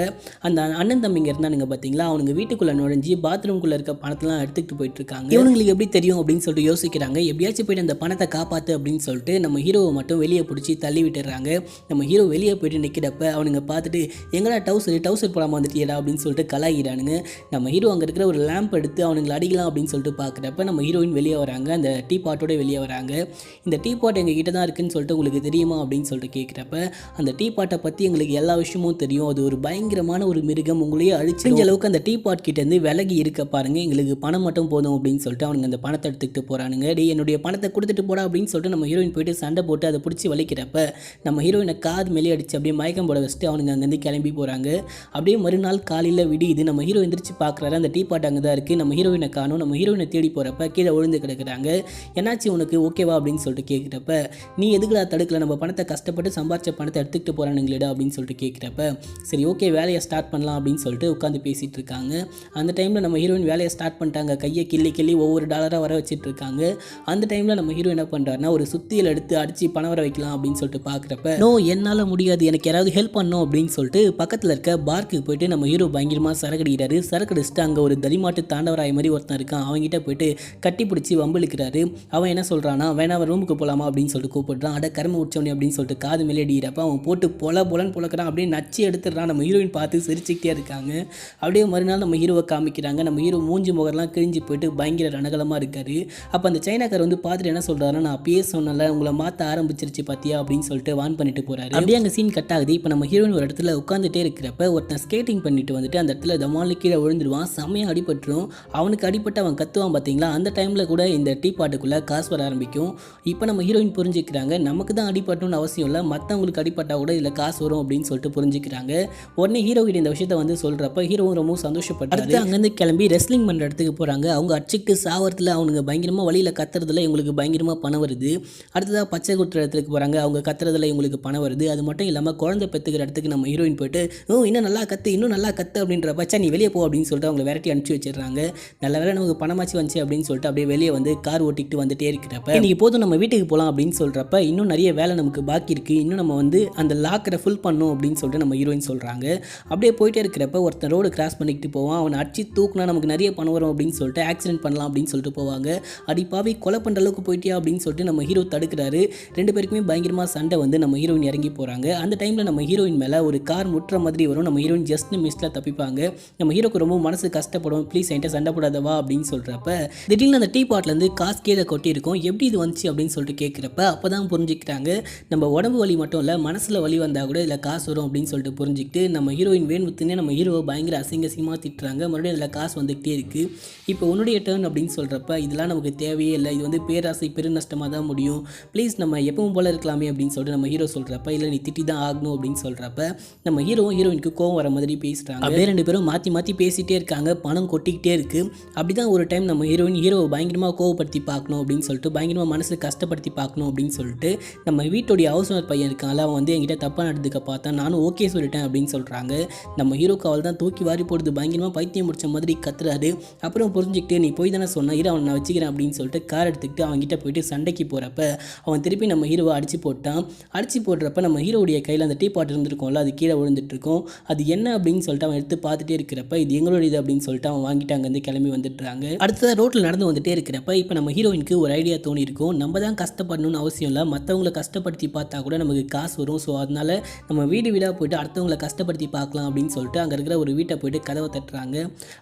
அந்த அண்ணன் தம்பிங்க இருந்தானுங்க பார்த்தீங்களா, அவனுங்க வீட்டுக்குள்ளே நுழைஞ்சி பாத்ரூம்குள்ளே இருக்க பணத்தெல்லாம் எடுத்துக்கிட்டு போயிட்டு இருக்காங்க. இவங்களுக்கு எப்படி தெரியும் அப்படின்னு சொல்லிட்டு யோசிக்கிறாங்க. எப்படியாச்சும் போயிட்டு அந்த பணத்தை காப்பாற்று அப்படின்னு சொல்லிட்டு நம்ம ஹீரோவை மட்டும் வெளியே பிடிச்சி தள்ளி விட்டுறாங்க. நம்ம ஹீரோ வெளியே போயிட்டு நிற்கிறப்ப அவனுங்க பார்த்துட்டு எங்கடா டவுசர் போடாமல் வந்துட்டியடா அப்படின்னு சொல்லிட்டு கலாயிறானுங்க. நம்ம ஹீரோ அங்கே இருக்கிற ஒரு லேம்ப் எடுத்து அவனுங்களை அடிக்கலாம் அப்படின்னு சொல்லிட்டு பார்க்குறப்ப நம்ம ஹீரோயின் வெளியே வராங்க. அந்த டீ பாட்டோட வெளியே வராங்க. இந்த டீ பாட் எங்கள் கிட்ட தான் இருக்குன்னு சொல்லிட்டு உங்களுக்கு தெரியுமா அப்படின்னு சொல்லிட்டு கேட்குறப்ப, அந்த டீ பாட்டை பற்றி எங்களுக்கு எல்லா விஷயமும் தெரியும், அது ஒரு பயங்கரமான ஒரு மிருகம், உங்களையே அழிச்ச அளவுக்கு அந்த டீ பாட் கிட்டேருந்து விலகி இருக்க பாருங்க, எங்களுக்கு பணம் மட்டும் போதும் அப்படின்னு சொல்லிட்டு அவனுங்க அந்த பணத்தை எடுத்துக்கிட்டு போகிறானுங்க. என்னுடைய பணத்தை கொடுத்துட்டு போடா அப்படின்னு சொல்லிட்டு நம்ம ஹீரோயின் போயிட்டு சண்டை போட்டு அதை பிடிச்சி வலிக்கிறப்ப நம்ம ஹீரோயினை காது மேலே அடித்து அப்படியே மயக்கம் போட வச்சுட்டு அவனுங்க அங்கேருந்து கிளம்பி போகிறாங்க. அப்படியே மறுநாள் காலையில் விடியுது. நம்ம ஹீரோ எந்திரிச்சு பார்க்குறாரு, அந்த டீ பாட் அங்கே தான் இருக்குது. நம்ம ஹீரோயினை காணும். நம்ம ஹீரோயினை தேடி போகிறப்ப கீழே விழுந்து கிடக்குறாங்க. என்னாச்சு உனக்கு, ஓகேவா அப்படின்னு சொல்லிட்டு கேட்குறப்ப, நீ எதுக்குடா தடுக்கல, நம்ம பணத்தை கஷ்டப்பட்டு சம்பாரிச்ச பணத்தை எடுத்துக்கிட்டு போகிறானுங்களேடா அப்படின்னு சொல்லிட்டு கேட்குறப்ப, சரி ஓகே வேலையை ஸ்டார்ட் பண்ணலாம் அப்படின்னு சொல்லிட்டு உட்காந்து பேசிகிட்டு இருக்காங்க. அந்த டைமில் நம்ம ஹீரோயின் வேலையை ஸ்டார்ட் பண்ணிட்டாங்க. கையை கிள்ளி ஒவ்வொரு டாலராக வர வச்சுட்டு இருக்காங்க. அந்த டைமில் நம்ம ஹீரோ என்ன பண்ணுறாருன்னா, ஒரு சுத்தியில் எடுத்து அடித்து பணம் வர வைக்கலாம் அப்படின்னு சொல்லிட்டு பார்க்குறப்ப, நோ என்னால் முடியாது, எனக்கு யாராவது ஹெல்ப் பண்ணணும் அப்படின்னு சொல்லிட்டு பக்கத்தில் இருக்க பார்க்கு போயிட்டு நம்ம ஹீரோ பயங்கரமாக சரக்கடிக்கிறாரு. சரக்கடிச்சுட்டு அங்கே ஒரு தலிமாட்டு தாண்டவராய மாதிரி ஒருத்தன் இருக்கான். அவங்ககிட்ட போயிட்டு கட்டி பிடிச்சி வம்பிழுக்கிறாரு. அவன் என்ன சொல்கிறான்னா, வேணா ரூமுக்கு போகலாமா அப்படின்னு சொல்லிட்டு கூப்பிடுறான். அட கருமை உச்சவனே அப்படின்னு சொல்லிட்டு காது மேலே அடிக்கிறப்ப அவன் போட்டு பொலன்னு பொழக்கிறான். அப்படியே நச்சு எடுத்துடுறான். நம்ம ஹீரோயின் பார்த்து சிரிச்சுக்கிட்டே இருக்காங்க. அப்படியே மறுநாள் நம்ம ஹீரோவை காமிக்கிறாங்க. நம்ம ஹீரோ மூஞ்சி முகரெல்லாம் கிழிஞ்சு போயிட்டு பயங்கர ரணகலமாக இருக்காரு. அப்போ அந்த சைனாக்கார் வந்து பார்த்துட்டு என்ன சொல்கிறாருன்னா, நான் அப்பயே சொன்னல உங்களை மாற்ற ஆரம்பிச்சிருச்சு பார்த்தியா அப்படின்னு சொல்லிட்டு வான் பண்ணிட்டு போகிறாரு. அப்படியே அங்கே சீன் கட் ஆகுது. இப்போ நம்ம ஹீரோயின் ஒரு இடத்துல உட்காந்துட்டே இருக்கிறப்ப ஒருத்தன் ஸ்கேட்டிங் பண்ணிட்டு வந்துட்டு அந்த இடத்துல தமாலு கீழே விழுந்துருவான். செம்மையாக அடிபட்டுரும். அவனுக்கு அடிப்பட்டு அவன் கத்துவான் பார்த்தீங்களா, அந்த டைமில் கூட இந்த டீ பாட்டுக்குள்ளே காசு வர ஆரம்பிக்கும். இப்போ நம்ம ஹீரோயின் புரிஞ்சுக்கிறாங்க, நமக்கு தான் அடிபட்டணும்னு அவசியம் இல்லை, மற்றவங்களுக்கு அடிப்பட்டால் கூட இதில் காசு வரும் அப்படின்னு சொல்லிட்டு புரிஞ்சுக்கிறாங்க. உடனே ஹீரோ கிட்ட இந்த விஷயத்தை வந்து சொல்கிறப்ப ஹீரோவும் ரொம்ப சந்தோஷப்பட்டாரு. அங்கேருந்து கிளம்பி ரெஸ்லிங் பண்ணுற இடத்துக்கு போகிறாங்க. அவங்க அடிச்சுக்கிட்டு சாவரத்தில் அவனுங்க பயங்கரமாக வழியில் கத்துறதுல இவங்களுக்கு பயங்கரமாக பணம் வருது. அடுத்ததாக பச்சை குட்டுற இடத்துக்கு போகிறாங்க. அவங்க கத்துறதுல இவங்களுக்கு பணம் வருது. அது மட்டும் இல்லாமல் குழந்தை பெற்றுக்கிற இடத்துக்கு நம்ம ஹீரோயின் போயிட்டு இன்னும் நல்லா கத்து அப்படின்ற பச்சா நீ வெளியே போ அப்படின்னு சொல்லிட்டு அவங்களை விரட்டி அனுப்பிச்சு வச்சிடறாங்க. நல்ல வேலை நமக்கு பணமாச்சு வந்துச்சு அப்படின்னு சொல்லிட்டு அப்படியே வெளியே வந்து கார் ஓட்டிக்கிட்டு வந்துட்டே இருக்கிறப்ப, இன்னைக்கு போதும் நம்ம வீட்டுக்கு போகலாம் அப்படின்னு சொல்கிறப்ப, இன்னும் நிறைய வேலை நமக்கு பாக்கி இருக்குது, இன்னும் நம்ம வந்து அந்த லாக்கரை ஃபுல் பண்ணணும் அப்படின்னு சொல்லிட்டு நம்ம ஹீரோயின் சொல்கிறாங்க. அப்படியே போயிட்டே இருக்கிறப்ப ஒருத்தன் ரோடு கிராஸ் பண்ணிக்கிட்டு போவான். அவனை அடிச்சு தூக்குனா நமக்கு நிறைய பணம் வரும் அப்படின்னு சொல்லிட்டு ஆக்சிடென்ட் பண்ணலாம் அப்படின்னு சொல்லிட்டு போவாங்க. அடிப்பாவி கொலை பண்ணுற அளவுக்கு போயிட்டியா அப்படின்னு சொல்லிட்டு நம்ம ஹீரோ தடுக்கிறாரு. 2 பேருக்குமே பயங்கரமாக சண்டை வந்து நம்ம ஹீரோயின் இறங்கி போகிறாங்க. அந்த டைமில் நம்ம ஹீரோயின் மேலே ஒரு கார் முட்டுற மாதிரி வரும். நம்ம ஹீரோயின் ஜஸ்ட் மிஸ்ல தப்பிப்பாங்க. நம்ம ஹீரோக்கு ரொம்ப மனசு கஷ்டப்படும். ப்ளீஸ் என்கிட்ட சண்டை போடாதவா அப்படின்னு சொல்கிறப்ப திடீர்னு அந்த டீ பாட்டிலேருந்து காசு கீழே கொட்டி இருக்கும். இருக்கும். எப்படி இது வந்துச்சு அப்படின்னு சொல்லிட்டு கேட்குறப்ப அப்போ தான் புரிஞ்சுக்கிறாங்க, நம்ம உடம்பு வலி மட்டும் இல்லை, மனசில் வலி வந்தால் கூட இதில் காசு வரும் அப்படின்னு சொல்லிட்டு புரிஞ்சுக்கிட்டு நம்ம ஹீரோயின் வேணுத்துனே நம்ம ஹீரோவை பயங்கர அசிங்கமாக திட்டுறாங்க. மறுபடியும் இதில் காசு வந்துக்கிட்டே இருக்குது, இப்போ உன்னுடைய டேர்ன் அப்படின்னு சொல்கிறப்ப இதெல்லாம் நமக்கு தேவையே இல்லை, இது வந்து பேராசை பெரு நஷ்டமாக தான் முடியும், ப்ளீஸ் நம்ம எப்பவும் போல் இருக்கலாமே அப்படின்னு சொல்லிட்டு நம்ம ஹீரோ சொல்கிறப்ப இல்லை நீ திட்டி தான் ஆகணும் அப்படின்னு சொல்கிறப்ப நம்ம ஹீரோயினுக்கு கோவம் வர மாதிரி பேசுகிறாங்க. அப்படியே ரெண்டு பேரும் மாற்றி மாற்றி பேசிகிட்டே இருக்காங்க, பணம் கொட்டிக்கிட்டே இருக்குது. அப்படி தான் ஒரு டைம் நம்ம ஹீரோவை பயங்கரமாக கோவப்படுத்தி பார்க்கணும் அப்படின்னு சொல்லிட்டு பயங்கரமாக மனசு கஷ்டப்படுத்தி பார்க்கணும் அப்படின்னு சொல்லிட்டு நம்ம வீட்டுடைய ஹவுஸ் ஓனர் பையன் இருக்காங்களா, அவன் வந்து என்கிட்ட தப்பாக நடந்துக்க பார்த்தா நானும் ஓகே சொல்லிட்டேன் அப்படின்னு சொல்கிறாங்க. நம்ம ஹீரோக்கு அவள் தான் தூக்கி வாரி போடுது, பயங்கரமாக பைத்தியம் முடிச்ச மாதிரி கத்துறாரு. அப்புறம் புரிஞ்சுக்கிட்டு நீ போய் தானே சொன்ன, அவன் நான் வச்சுக்கிறேன் அப்படின்னு சொல்லிட்டு கார் எடுத்துக்கிட்டு அவன்கிட்ட போயிட்டு சண்டைக்கு போகிறப்ப அவன் திருப்பி நம்ம ஹீரோவை அடிச்சு போட்டான். அடிச்சு போடுறப்ப நம்ம ஹீரோடைய கையில் அந்த டீ பாட் இருந்திருக்கும்ல, அது கீழே விழுந்துட்டு இருக்கும். அது என்ன அப்படின்னு சொல்லிட்டு அவன் எடுத்து பார்த்துட்டே இருக்கிறப்ப இது எங்களுடைய இது அப்படின்னு சொல்லிட்டு அவன் வாங்கிட்டு அங்கேருந்து கிளம்பி வந்துடுறாங்க. அடுத்ததாக ரோட்டில் நடந்து வந்துட்டே இருக்கிறப்ப இப்போ நம்ம ஹீரோயினுக்கு ஒரு ஐடியா தோணி இருக்கும், நம்ம தான் கஷ்டப்படணும்னு அவசியம் இல்லை, மற்றவங்களை கஷ்டப்படுத்தி பார்த்தா கூட நமக்கு காசு வரும், ஸோ அதனால நம்ம வீடாக போயிட்டு அடுத்தவங்களை கஷ்டப்படுத்தி பார்க்கலாம் அப்படின்னு சொல்லிட்டு அங்கே இருக்கிற ஒரு வீட்டை போயிட்டு கதவை தட்டுறாங்க.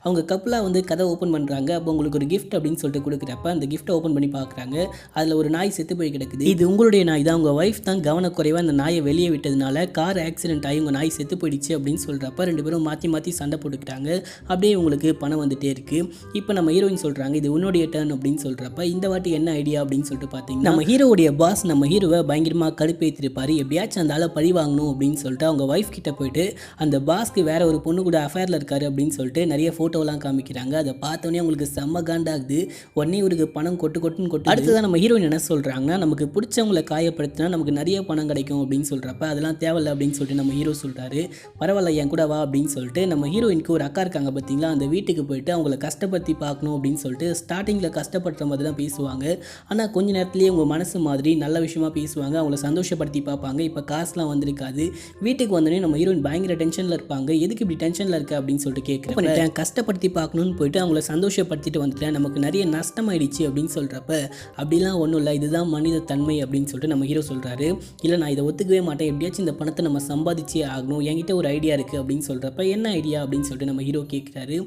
அவங்க கப்பலாக வந்து கதவை ஓப்பன் பண்ணுறாங்க. அப்போ உங்களுக்கு ஒரு கிஃப்ட் அப்படின்னு சொல்லிட்டு கொடுக்குறப்ப அந்த கிஃப்ட்டை ஓப்பன் பண்ணி பார்க்குறாங்க. அதில் ஒரு நாய் செத்து போய் கிடக்குது. இது உங்களுடைய நாய் தான், உங்கள் ஒய்ஃப் தான் கவனக்குறைவாக அந்த நாயை வெளியே விட்டதுனால கார் ஆக்சிடென்ட் ஆகி உங்கள் நாய் செத்து போயிடுச்சு அப்படின்னு சொல்கிறப்ப ரெண்டு பேரும் மாற்றி மாற்றி சண்டை போட்டுக்கிட்டாங்க. அப்படியே உங்களுக்கு பணம் வந்துட்டே இருக்குது. இப்போ நம்ம ஹீரோயின் சொல்கிறாங்க இது உன்னுடைய டர்ன் அப்படின்னு சொல்கிறப்ப இந்த வாட்டி என்ன ஐடியா அப்படின்னு சொல்லிட்டு பார்த்தீங்கன்னா நம்ம ஹீரோடைய பாஸ் நம்ம ஹீரோவை பயங்கரமாக கடுப்பேற்றிருப்பார், எப்படியாச்சும் அந்த ஆளை பழி வாங்கணும் அப்படின்னு சொல்லிட்டு அவங்க ஒய்ஃப் கிட்ட போயிட்டு அந்த பாஸ்க்கு வேற ஒரு பொண்ணு கூட அஃபேரில் இருக்காரு அப்படின்னு சொல்லிட்டு நிறைய ஃபோட்டோலாம் காமிக்கிறாங்க. அதை பார்த்தோன்னே உங்களுக்கு செம்ம காண்டாகுது, உடனே இவருக்கு பணம் கொட்டுன்னு கொட்டு. அடுத்ததான் நம்ம ஹீரோயின் என்ன சொல்கிறாங்கன்னா நமக்கு பிடிச்சவங்களை காயப்படுத்தினா நமக்கு நிறைய பணம் கிடைக்கும் அப்படின்னு சொல்கிறப்ப அதெல்லாம் தேவையில்லை அப்படின்னு சொல்லிட்டு நம்ம ஹீரோ சொல்கிறாரு. பரவாயில்ல என் கூட வா அப்படின்னு சொல்லிட்டு நம்ம ஹீரோயினுக்கு ஒரு அக்கா இருக்காங்க பார்த்தீங்களா, அந்த வீட்டுக்கு போயிட்டு அவங்கள கஷ்டப்படுத்தி பார்க்கணும் அப்படின்னு சொல்லிட்டு ஸ்டார்டிங்கில் கஷ்டப்படுற மாதிரி தான் பேசுவாங்க. ஆனால் கொஞ்ச நேரத்துலேயே உங்கள் மனசு மாதிரி நல்ல விஷயமா பேசுவாங்க, அவங்கள சந்தோஷப்படுத்தி பார்ப்பாங்க. இப்போ காசுலாம் வந்திருக்காது. வீட்டுக்கு வந்தோடனே நம்ம ஹீரோயின் பயங்கர டென்ஷனில் இருப்பாங்க. எதுக்கு இப்படி டென்ஷனில் இருக்க அப்படின்னு சொல்லிட்டு கேட்குறேன். கஷ்டப்படுத்தி பார்க்கணும்னு போயிட்டு அவங்கள சந்தோஷப்படுத்திட்டு வந்துட்டேன், நமக்கு நிறைய நஷ்டமாயிடுச்சு அப்படின்னு சொல்கிறப்ப அப்படிலாம் ஒன்றும் இல்லை, இதுதான் மனித தன்மை அப்படின்னு சொல்லிட்டு நம்ம ஹீரோ சொல்கிறாரு. இல்லை நான் இதை ஒத்துக்கவே மாட்டேன், எப்படியாச்சும் இந்த பணத்தை நம்ம சம்பாதிச்சே ஆகணும், என்கிட்ட ஒரு ஐடியா இருக்குது அப்படின்னு சொல்கிறப்ப என்ன ஐடியா அப்படின்னு சொல்லிட்டு நம்ம ஹீரோ கேட்குறாரு.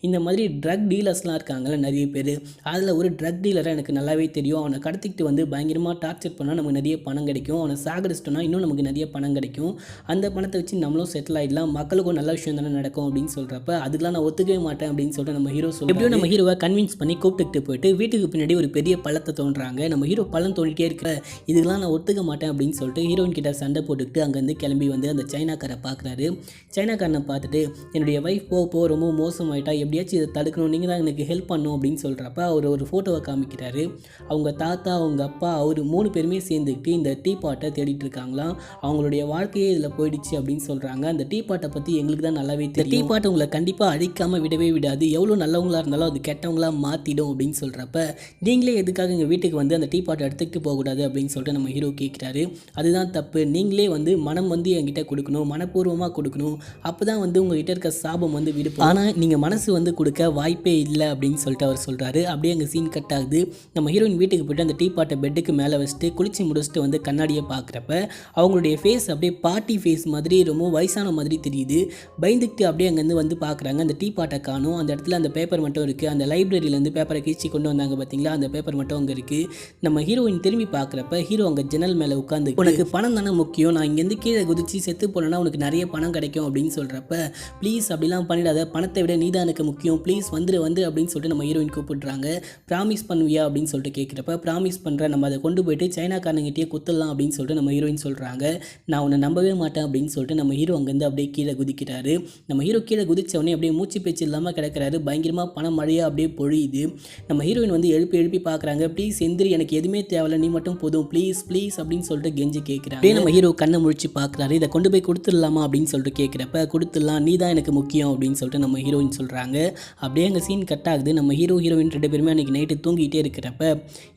இந்த மாதிரி ட்ரக் டீலர்ஸ்லாம் இருக்காங்கல்ல நிறைய பேர், அதில் ஒரு ட்ரக் டீலரை எனக்கு நல்லாவே தெரியும், அவனை கடத்திக்கிட்டு வந்து பயங்கரமாக டார்ச்சர் பண்ணால் நமக்கு நிறைய பணம் கிடைக்கும், அவனை சாகடிச்சிட்டோன்னா இன்னும் நமக்கு நிறைய பணம் கிடைக்கும், அந்த பணத்தை வச்சு நம்மளும் செட்டில் ஆகிடலாம், மக்களுக்கும் நல்ல விஷயம் தானே நடக்கும் அப்படின்னு சொல்கிறப்ப அதுக்கெலாம் நான் ஒத்துக்கவே மாட்டேன் அப்படின்னு சொல்லிட்டு நம்ம ஹீரோ சொல்லுவோம். எப்படியும் நம்ம ஹீரோவை கன்வின்ஸ் பண்ணி கூப்பிட்டுக்கிட்டு போயிட்டு வீட்டுக்கு பின்னாடி ஒரு பெரிய பள்ளத்தை தோன்றாங்க. நம்ம ஹீரோ பள்ளம் தோண்டிட்டே இருக்கிற இதுக்கெலாம் நான் ஒத்துக்க மாட்டேன் அப்படின்னு சொல்லிட்டு ஹீரோயின் கிட்ட சண்டை போட்டுக்கிட்டு அங்கேருந்து கிளம்பி வந்து அந்த சைனாக்காரை பார்க்குறாரு. சைனாக்காரனை பார்த்துட்டு என்னுடைய ஒய்ஃப் போ ரொம்ப மோசமாயிட்டா, எப்படியாச்சும் இதை தடுக்கணும், நீங்கள் தான் எனக்கு ஹெல்ப் பண்ணணும் அப்படின்னு சொல்கிறப்ப அவர் ஒரு ஃபோட்டோவை காமிக்கிறாரு. அவங்க தாத்தா அவங்க அப்பா அவர் 3 பேருமே சேர்ந்துக்கிட்டு இந்த டீ பாட்டை தேடிட்டு இருக்காங்களாம், அவங்களுடைய வாழ்க்கையே இதில் போயிடுச்சு அப்படின்னு சொல்கிறாங்க. அந்த டீ பாட்டை பற்றி எங்களுக்கு தான் நல்லாவே தெரியும், டீ பாட்டை உங்களை கண்டிப்பாக அழிக்காமல் விடவே விடாது, எவ்வளோ நல்லவங்களாக இருந்தாலும் அது கெட்டவங்களாக மாற்றிடும் அப்படின்னு சொல்கிறப்ப நீங்களே எதுக்காக எங்கள் வீட்டுக்கு வந்து அந்த டீ பாட்டை எடுத்துக்கிட்டு போகக்கூடாது அப்படின்னு சொல்லிட்டு நம்ம ஹீரோ கேட்குறாரு. அதுதான் தப்பு, நீங்களே வந்து மனம் வந்து என்கிட்ட கொடுக்கணும், மனப்பூர்வமாக கொடுக்கணும், அப்போ தான் வந்து உங்ககிட்ட இருக்க சாபம் வந்து விடுப்போம், ஆனால் நீங்கள் மனசு வந்து கொடுக்க வாய்ப்பே இல்லை அப்படின்னு சொல்லிட்டு அவர் சொல்கிறாரு. அப்படியே அங்கே சீன் கட் ஆகுது. நம்ம ஹீரோயின் வீட்டுக்கு போய்ட்டு அந்த டீ பாட்டை பெட்டுக்கு மேலே வச்சுட்டு குளிச்சு முடிச்சுட்டு வந்து கண்ணாடியை பார்க்குறப்ப அவங்களுடைய ஃபேஸ் அப்படியே பார்ட்டி ஃபேஸ் மாதிரி ரொம்ப வயசான மாதிரி தெரியுது. பயந்துக்கிட்டு அப்படியே அங்கேருந்து வந்து பார்க்குறாங்க, அந்த டீ பாட்டை காணும், அந்த இடத்துல அந்த பேப்பர் மட்டும் இருக்குது, அந்த லைப்ரரியிலேருந்து பேப்பரை கீழ்ச்சி கொண்டு வந்தாங்க பார்த்தீங்களா, அந்த பேப்பர் மட்டும் அங்கே இருக்குது. நம்ம ஹீரோயின் திரும்பி பார்க்குறப்ப ஹீரோ அங்கே ஜன்னல் மேலே உட்காந்து உனக்கு பணம் தானே முக்கியம், நான் இங்கேருந்து கீழே குதிச்சு செத்து போனேன்னா உனக்கு நிறைய பணம் கிடைக்கும் அப்படின்னு சொல்கிறப்ப ப்ளீஸ் அப்படிலாம் பண்ணிடாத, பணத்தை விட நீ தான் எனக்கு முக்கியம், ப்ளீஸ் வந்துரு அப்படின்னு சொல்லிட்டு நம்ம ஹீரோயின் கூப்பிடுறாங்க. ப்ராமிஸ் பண்ணுவியா அப்படின்னு சொல்லிட்டு கேட்குறப்ப ப்ராமிஸ் பண்ணுறேன், நம்ம அதை கொண்டு போயிட்டு சைனாக்காரங்கிட்டே குத்தலாம் அப்படின்னு சொல்லிட்டு நம்ம ஹீரோயின் சொல்கிறாங்க. நான் உன்னை நம்பவே மாட்டேன் அப்படின்னு சொல்லிட்டு நம்ம ஹீரோ அங்கேருந்து அப்படியே கீழே குதிக்கிறாரு. நம்ம ஹீரோ கீழே குதிச்சவொடனே அப்படியே மூச்சு பேச்சு இல்லாமல் கிடக்கிறாரு. பயங்கரமாக பணம் மழையாக அப்படியே பொழியுது. நம்ம ஹீரோயின் வந்து எழுப்பி பார்க்குறாங்க, ப்ளீஸ் எந்திரி, எனக்கு எதுவுமே தேவையில்லை, நீ மட்டும் போதும், ப்ளீஸ் அப்படின்னு சொல்லிட்டு கெஞ்சி கேட்குறாங்க. அப்படியே நம்ம ஹீரோ கண்ணை முழிச்சு பார்க்குறாரு. இதை கொண்டு போய் கொடுத்துடலாமா அப்படின்னு சொல்லிட்டு கேட்குறப்ப கொடுத்துடலாம், நீ தான் எனக்கு முக்கியம் அப்படின்னு சொல்லிட்டு நம்ம ஹீரோயின் சொல்கிறாங்க. அப்படியே அங்கே சீன் கட் ஆகுது. நம்ம ஹீரோயின் 2 பேருமே அன்றைக்கி நைட்டு தூங்கிட்டே இருக்கிறப்ப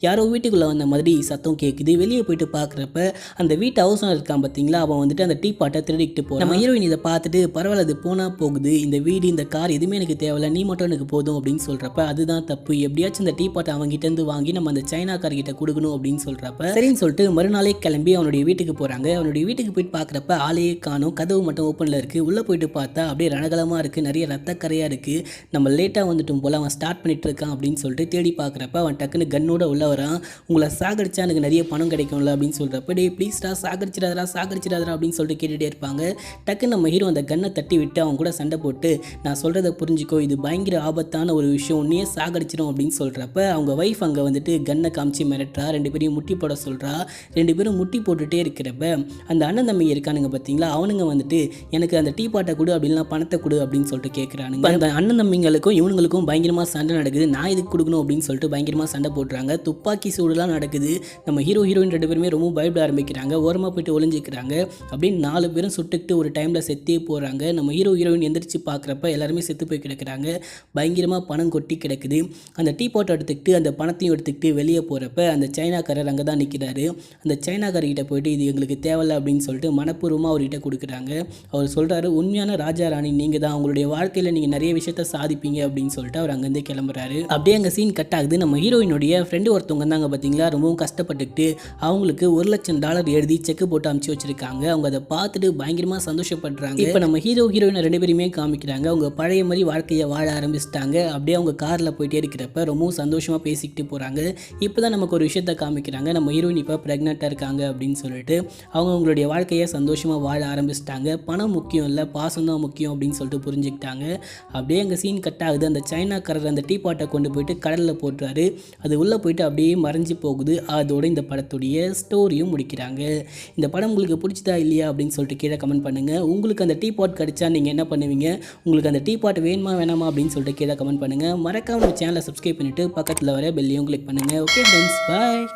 யாரோ வீட்டுக்குள்ளே வந்த மாதிரி சத்தம் கேட்குது. வெளியே போயிட்டு பார்க்குறப்ப அந்த வீட்டு ஹவுஸ் ஓனர் இருக்கான் பார்த்தீங்களா, அவன் வந்துட்டு அந்த டீ பாட்டை திருடிக்கிட்டு போகிறான். நம்ம ஹீரோயின் இதை பார்த்துட்டு பரவாயில்ல அது போனால் போகுது, இந்த வீடு இந்த கார் எதுவுமே எனக்கு தேவையில்லை, நீ மட்டும் எனக்கு போதும் அப்படின்னு சொல்கிறப்ப அதுதான் தப்பு, எப்படியாச்சும் இந்த டீ பாட்டை அவங்ககிட்டேருந்து வாங்கி நம்ம அந்த சைனாக்கார்கிட்ட கொடுக்கணும் அப்படின்னு சொல்கிறப்ப சரின்னு சொல்லிட்டு மறுநாளே கிளம்பி அவனுடைய வீட்டுக்கு போகிறாங்க. அவனுடைய வீட்டுக்கு போயிட்டு பார்க்குறப்ப ஆளையே காணும், கதவு மட்டும் ஓப்பனில் இருக்குது. உள்ளே போயிட்டு பார்த்தா அப்படியே ரணகலமாக இருக்குது, நிறைய ரத்தக்கரையாக இருக்குது, நம்ம லேட்டாக வந்துட்டும் போல் அவன் ஸ்டார்ட் பண்ணிட்டு இருக்கான் அப்படின்னு சொல்லிட்டு தேடி பார்க்குறப்ப அவன் டக்குன்னு கன்னோட கண்ணோட உள்ள வரான். உங்களை சாகடிச்சா எனக்கு நிறைய பணம் கிடைக்கும்ல அப்படின்னு சொல்கிறப்ப, டே ப்ளீஸ்டா சாகடிச்சிடாதரா அப்படின்னு சொல்லிட்டு கேட்டுகிட்டே இருப்பாங்க. டக்குன்னு நம்ம ஹீரோ அந்த கன்னை தட்டி விட்டு அவங்க கூட சண்டை போட்டு, நான் சொல்கிறத புரிஞ்சுக்கோ, இது பயங்கர ஆபத்தான ஒரு விஷயம், உன்னையே சாகடிச்சிடும் அப்படின்னு சொல்கிறப்ப அவங்க ஒய்ஃப் அங்கே வந்துட்டு கன்னை காமிச்சு மிரட்டுறா. 2 பேரையும் முட்டி போட சொல்கிறா. 2 பேரும் முட்டி போட்டுகிட்டே இருக்கிறப்ப அந்த அண்ணன் தம்பி இருக்கானுங்க பார்த்தீங்களா, அவனுங்க வந்துட்டு எனக்கு அந்த டீ பாட்டை கொடு அப்படின்னா பணத்தை கொடு அப்படின்னு சொல்லிட்டு கேட்குறானுங்க. அந்த அண்ணன் தம்பிங்களுக்கும் இவனுங்களுக்கும் பயங்கரமாக சண்டை நடக்குது. நான் இதுக்கு கொடுக்கணும் அப்படின்னு சொல்லிட்டு பயங்கரமாக சண்டை போடுறாங்க. துப்பாக்கி சூடுலாம் நடக்குது. நம்ம ஹீரோயின் 2 பேருமே ரொம்ப பயப்பட ஆரம்பிக்கிறாங்க. ஓரமாக போயிட்டு ஒளிஞ்சிக்கிறாங்க. அப்படின்னு 4 பேரும் சுட்டுக்கிட்டு ஒரு டைமில் செத்தே போகிறாங்க. நம்ம ஹீரோயின் எந்திரிச்சு பார்க்குறப்ப எல்லாருமே செத்து போய் கிடக்குறாங்க. பயங்கரமாக பணம் கொட்டி கிடக்குது. அந்த டீ பாட்டை எடுத்துக்கிட்டு அந்த பணத்தையும் எடுத்துக்கிட்டு வெளியே போகிறப்ப அந்த சைனாக்காரர் அங்கே தான் நிற்கிறாரு. அந்த சைனாக்காரர்கிட்ட போயிட்டு இது எங்களுக்கு தேவையில்லை அப்படின்னு சொல்லிட்டு மனப்பூர்வமாக அவர்கிட்ட கொடுக்குறாங்க. அவர் சொல்கிறாரு, உண்மையான ராஜா ராணி நீங்கள் தான், உங்களுடைய வாழ்க்கையில் நீங்கள் நிறைய விஷயத்த சாதிப்பீங்க அப்படின்னு சொல்லிட்டு அவர் அங்கேருந்து கிளம்புறாரு. அப்படியே அங்கே சீன் கட் ஆகுது. நம்ம ஹீரோயினுடைய ஃப்ரெண்டு ஒருத்தவங்க இருந்தாங்க பார்த்தீங்களா, ரொம்பவும் கஷ்டப்பட்டுக்கிட்டு அவங்களுக்கு $1,00,000 எழுதி செக் போட்டு அமுச்சு வச்சிருக்காங்க. அவங்க அதை பார்த்துட்டு பயங்கரமாக சந்தோஷப்படுறாங்க. இப்போ நம்ம ஹீரோயின் 2 பேருமே காமிக்கிறாங்க. அவங்க பழைய மாதிரி வாழ்க்கையை வாழ ஆரம்பிச்சிட்டாங்க. அப்படியே அவங்க காரில் போயிட்டே இருக்கிறப்ப ரொம்பவும் சந்தோஷமாக பேசிக்கிட்டு போகிறாங்க. இப்போ தான் நமக்கு ஒரு விஷயத்த காமிக்கிறாங்க. நம்ம ஹீரோயின் இப்போ ப்ரெக்னெண்ட்டாக இருக்காங்க அப்படின்னு சொல்லிட்டு அவங்களுடைய வாழ்க்கையை சந்தோஷமாக வாழ ஆரம்பிச்சிட்டாங்க. பணம் முக்கியம் இல்லை, பாசம் தான் முக்கியம் அப்படின்னு சொல்லிட்டு புரிஞ்சுக்கிட்டாங்க. அப்படியே அங்கே சீன் கட் ஆகுது. அந்த சைனாக்காரர் அந்த டீ பாட்டை கொண்டு போயிட்டு கடலில் போட்டுறாரு. அது உள்ளே போயிட்டு அப்படியே மறைஞ்சு போகுது. அதோட இந்த படத்துடைய ஸ்டோரியும் முடிக்கிறாங்க. இந்த படம் உங்களுக்கு பிடிச்சதா இல்லையா அப்படின்னு சொல்லிட்டு கீழே கமெண்ட் பண்ணுங்கள். உங்களுக்கு அந்த டீ பாட் கிடைச்சா நீங்கள் என்ன பண்ணுவீங்க? உங்களுக்கு அந்த டீ பாட் வேணுமா வேணாமா அப்படின்னு சொல்லிட்டு கீழே கமெண்ட் பண்ணுங்கள். மறக்காம சேனலை சப்ஸ்கிரைப் பண்ணிவிட்டு பக்கத்தில் வர பெல்லையும் கிளிக் பண்ணுங்கள். ஓகே ஃப்ரெண்ட்ஸ், பாய்.